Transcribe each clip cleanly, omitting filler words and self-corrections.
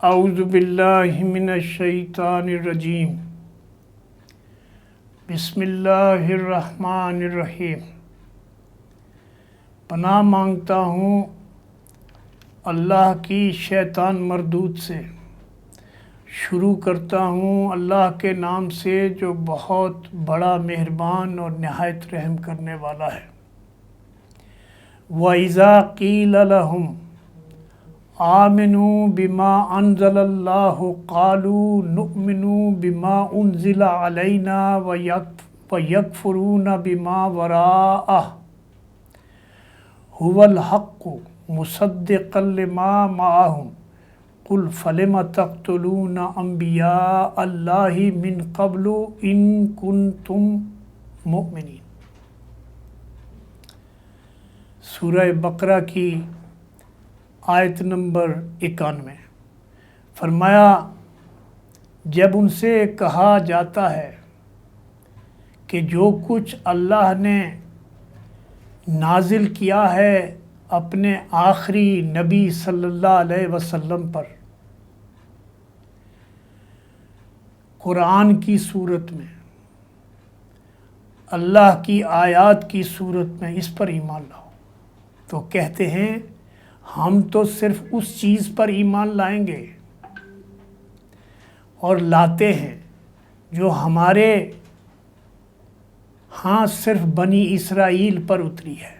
اعوذ باللہ من الشیطان الرجیم بسم اللہ الرحمن الرحیم۔ پناہ مانگتا ہوں اللہ کی شیطان مردود سے۔ شروع کرتا ہوں اللہ کے نام سے جو بہت بڑا مہربان اور نہایت رحم کرنے والا ہے۔ وَإِذَا قِيلَ لَهُمْ آمنوا بما انزل اللہ قالوا نؤمن بما انزل علینا ویکفرون بما وراءہ هو الحق مصدقا لما معهم قل فلم تقتلون انبیاء اللہ من قبل ان کنتم مؤمنین۔ سورہ بقرہ کی آیت نمبر 91۔ فرمایا جب ان سے کہا جاتا ہے کہ جو کچھ اللہ نے نازل کیا ہے اپنے آخری نبی صلی اللہ علیہ وسلم پر قرآن کی صورت میں، اللہ کی آیات کی صورت میں، اس پر ایمان لاؤ، تو کہتے ہیں ہم تو صرف اس چیز پر ایمان لائیں گے اور لاتے ہیں جو ہمارے ہاں صرف بنی اسرائیل پر اتری ہے،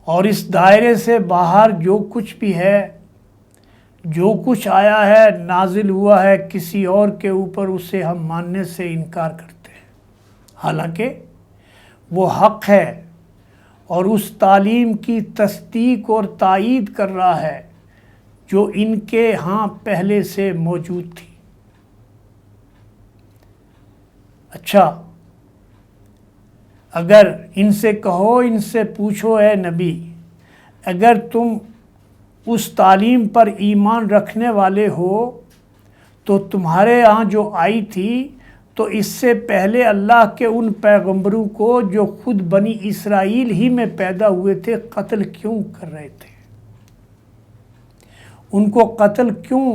اور اس دائرے سے باہر جو کچھ بھی ہے، جو کچھ آیا ہے، نازل ہوا ہے کسی اور کے اوپر، اسے ہم ماننے سے انکار کرتے ہیں، حالانکہ وہ حق ہے اور اس تعلیم کی تصدیق اور تائید کر رہا ہے جو ان کے ہاں پہلے سے موجود تھی۔ اچھا، اگر ان سے کہو، ان سے پوچھو اے نبی، اگر تم اس تعلیم پر ایمان رکھنے والے ہو تو تمہارے ہاں جو آئی تھی تو اس سے پہلے اللہ کے ان پیغمبروں کو جو خود بنی اسرائیل ہی میں پیدا ہوئے تھے قتل کیوں کر رہے تھے؟ ان کو قتل کیوں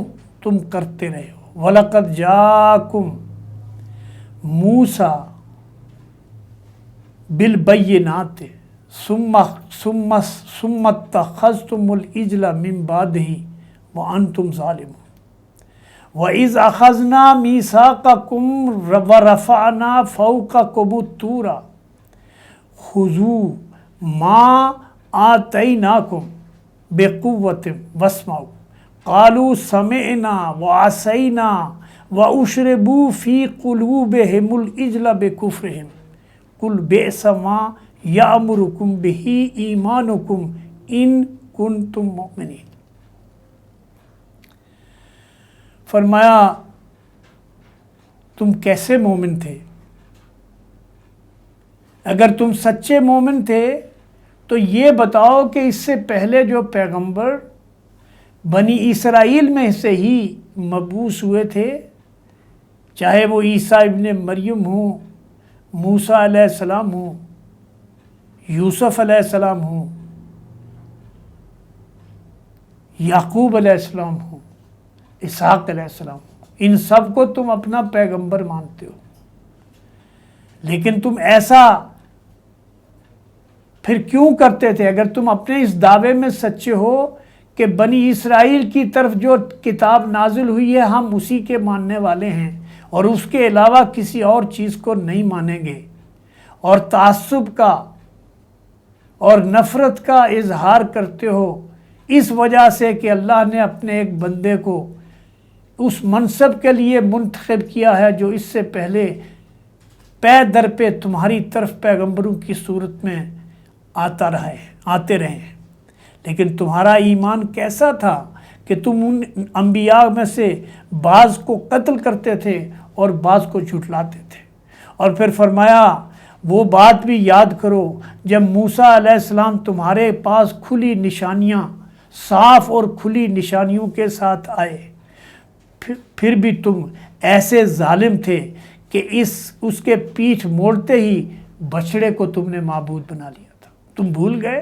تم کرتے رہے ہو؟ وَلَقَدْ جَاءَكُمْ مُوسَىٰ بِالْبَيِّنَاتِ ثُمَّ اتَّخَذْتُمُ الْعِجْلَ مِن بَعْدِهِ وَأَنْتُمْ ظَالِمُونَ وَإِذْ أَخَذْنَا مِيثَاقَكُمْ وَرَفَعْنَا فَوْقَكُمُ الطُّورَ خُذُوا مَا آتَيْنَاكُمْ بِقُوَّةٍ وَاسْمَعُوا قَالُوا سَمِعْنَا وَعَصَيْنَا وَأُشْرِبُوا فِي قُلُوبِهِمُ الْعِجْلَ بِكُفْرِهِمْ قُلْ بِئْسَ مَا يَأْمُرُكُمْ بِهِ إِيمَانُكُمْ إِن كُنتُم مُؤْمِنِينَ۔ فرمایا تم کیسے مومن تھے؟ اگر تم سچے مومن تھے تو یہ بتاؤ کہ اس سے پہلے جو پیغمبر بنی اسرائیل میں سے ہی مبعوث ہوئے تھے، چاہے وہ عیسیٰ ابن مریم ہوں، موسیٰ علیہ السلام ہوں، یوسف علیہ السلام ہوں، یعقوب علیہ السلام ہوں، اسحاق علیہ السلام، ان سب کو تم اپنا پیغمبر مانتے ہو، لیکن تم ایسا پھر کیوں کرتے تھے؟ اگر تم اپنے اس دعوے میں سچے ہو کہ بنی اسرائیل کی طرف جو کتاب نازل ہوئی ہے ہم اسی کے ماننے والے ہیں اور اس کے علاوہ کسی اور چیز کو نہیں مانیں گے، اور تعصب کا اور نفرت کا اظہار کرتے ہو اس وجہ سے کہ اللہ نے اپنے ایک بندے کو اس منصب کے لیے منتخب کیا ہے جو اس سے پہلے پے در پہ تمہاری طرف پیغمبروں کی صورت میں آتے رہے ہیں، لیکن تمہارا ایمان کیسا تھا کہ تم ان انبیاء میں سے بعض کو قتل کرتے تھے اور بعض کو جھٹلاتے تھے۔ اور پھر فرمایا وہ بات بھی یاد کرو جب موسیٰ علیہ السلام تمہارے پاس کھلی نشانیاں، صاف اور کھلی نشانیوں کے ساتھ آئے، پھر بھی تم ایسے ظالم تھے کہ اس کے پیٹھ موڑتے ہی بچڑے کو تم نے معبود بنا لیا تھا۔ تم بھول گئے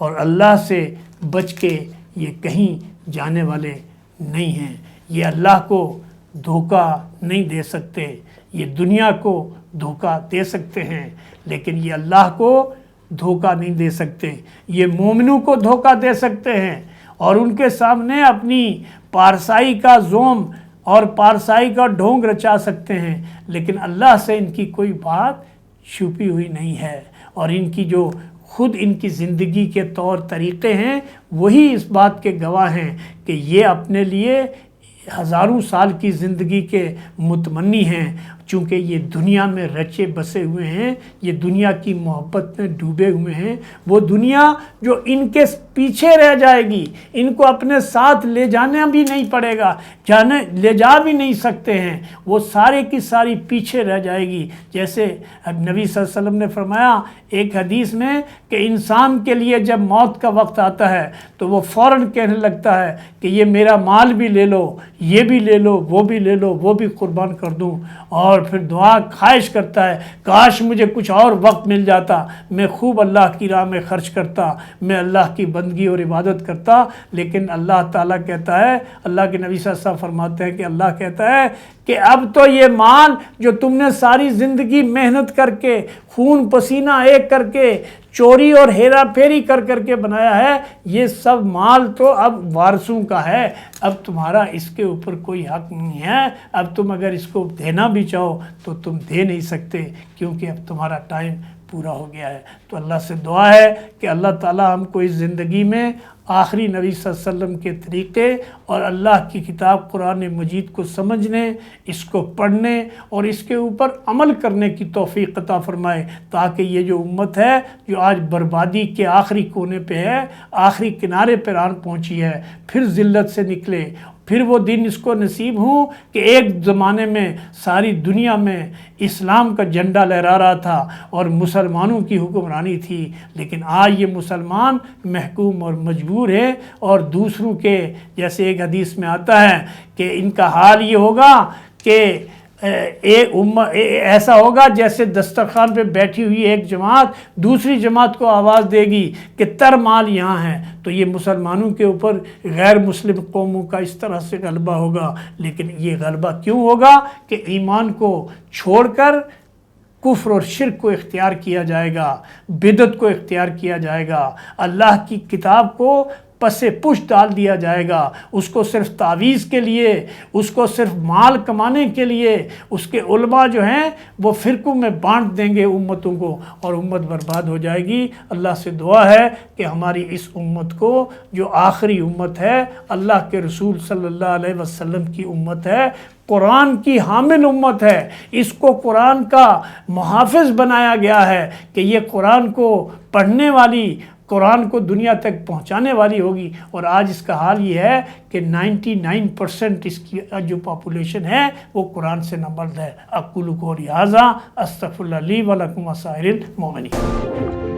اور اللہ سے بچ کے یہ کہیں جانے والے نہیں ہیں۔ یہ اللہ کو دھوکہ نہیں دے سکتے، یہ دنیا کو دھوکہ دے سکتے ہیں لیکن یہ اللہ کو دھوکہ نہیں دے سکتے۔ یہ مومنوں کو دھوکہ دے سکتے ہیں اور ان کے سامنے اپنی پارسائی کا زوم اور پارسائی کا ڈھونگ رچا سکتے ہیں، لیکن اللہ سے ان کی کوئی بات چھپی ہوئی نہیں ہے، اور ان کی جو خود ان کی زندگی کے طور طریقے ہیں وہی اس بات کے گواہ ہیں کہ یہ اپنے لیے ہزاروں سال کی زندگی کے متمنی ہیں، چونکہ یہ دنیا میں رچے بسے ہوئے ہیں، یہ دنیا کی محبت میں ڈوبے ہوئے ہیں۔ وہ دنیا جو ان کے پیچھے رہ جائے گی، ان کو اپنے ساتھ لے جانا بھی نہیں پڑے گا، لے جا بھی نہیں سکتے ہیں، وہ سارے کی ساری پیچھے رہ جائے گی۔ جیسے نبی صلی اللہ علیہ وسلم نے فرمایا ایک حدیث میں کہ انسان کے لیے جب موت کا وقت آتا ہے تو وہ فوراً کہنے لگتا ہے کہ یہ میرا مال بھی لے لو، یہ بھی لے لو، وہ بھی لے لو، وہ بھی قربان کر دوں، اور پھر دعا خواہش کرتا ہے کاش مجھے کچھ اور وقت مل جاتا، میں خوب اللہ کی راہ میں خرچ کرتا، میں اللہ کی بندگی اور عبادت کرتا۔ لیکن اللہ تعالیٰ کہتا ہے، اللہ کے نبی صلی اللہ علیہ وسلم فرماتے ہیں کہ اللہ کہتا ہے کہ اب تو یہ مال جو تم نے ساری زندگی محنت کر کے خون پسینہ ایک کر کے چوری اور ہیرا پھیری کر کے بنایا ہے، یہ سب مال تو اب وارثوں کا ہے، اب تمہارا اس کے اوپر کوئی حق نہیں ہے، اب تم اگر اس کو دینا بھی چاہو تو تم دے نہیں سکتے کیونکہ اب تمہارا ٹائم پورا ہو گیا ہے۔ تو اللہ سے دعا ہے کہ اللہ تعالیٰ ہم کو اس زندگی میں آخری نبی صلی اللہ علیہ وسلم کے طریقے اور اللہ کی کتاب قرآن مجید کو سمجھنے، اس کو پڑھنے اور اس کے اوپر عمل کرنے کی توفیق عطا فرمائے، تاکہ یہ جو امت ہے جو آج بربادی کے آخری کونے پہ ہے، آخری کنارے پر آن پہنچی ہے، پھر ذلت سے نکلے، پھر وہ دن اس کو نصیب ہوں کہ ایک زمانے میں ساری دنیا میں اسلام کا جھنڈا لہرا رہا تھا اور مسلمانوں کی حکمرانی تھی، لیکن آج یہ مسلمان محکوم اور مجبور ہے، اور دوسروں کے جیسے ایک حدیث میں آتا ہے کہ ان کا حال یہ ہوگا کہ ایسا ہوگا جیسے دسترخوان پہ بیٹھی ہوئی ایک جماعت دوسری جماعت کو آواز دے گی کہ تر مال یہاں ہے، تو یہ مسلمانوں کے اوپر غیر مسلم قوموں کا اس طرح سے غلبہ ہوگا۔ لیکن یہ غلبہ کیوں ہوگا کہ ایمان کو چھوڑ کر کفر اور شرک کو اختیار کیا جائے گا، بدعت کو اختیار کیا جائے گا، اللہ کی کتاب کو پس پش ڈال دیا جائے گا، اس کو صرف تعویذ کے لیے، اس کو صرف مال کمانے کے لیے اس کے علماء جو ہیں وہ فرقوں میں بانٹ دیں گے امتوں کو، اور امت برباد ہو جائے گی۔ اللہ سے دعا ہے کہ ہماری اس امت کو جو آخری امت ہے، اللہ کے رسول صلی اللہ علیہ وسلم کی امت ہے، قرآن کی حامل امت ہے، اس کو قرآن کا محافظ بنایا گیا ہے کہ یہ قرآن کو پڑھنے والی، قرآن کو دنیا تک پہنچانے والی ہوگی، اور آج اس کا حال یہ ہے کہ 99% اس کی جو پاپولیشن ہے وہ قرآن سے نابلد ہے۔ اقول قولی ھذا استغفر اللہ لی و لکم وسائر المؤمنین۔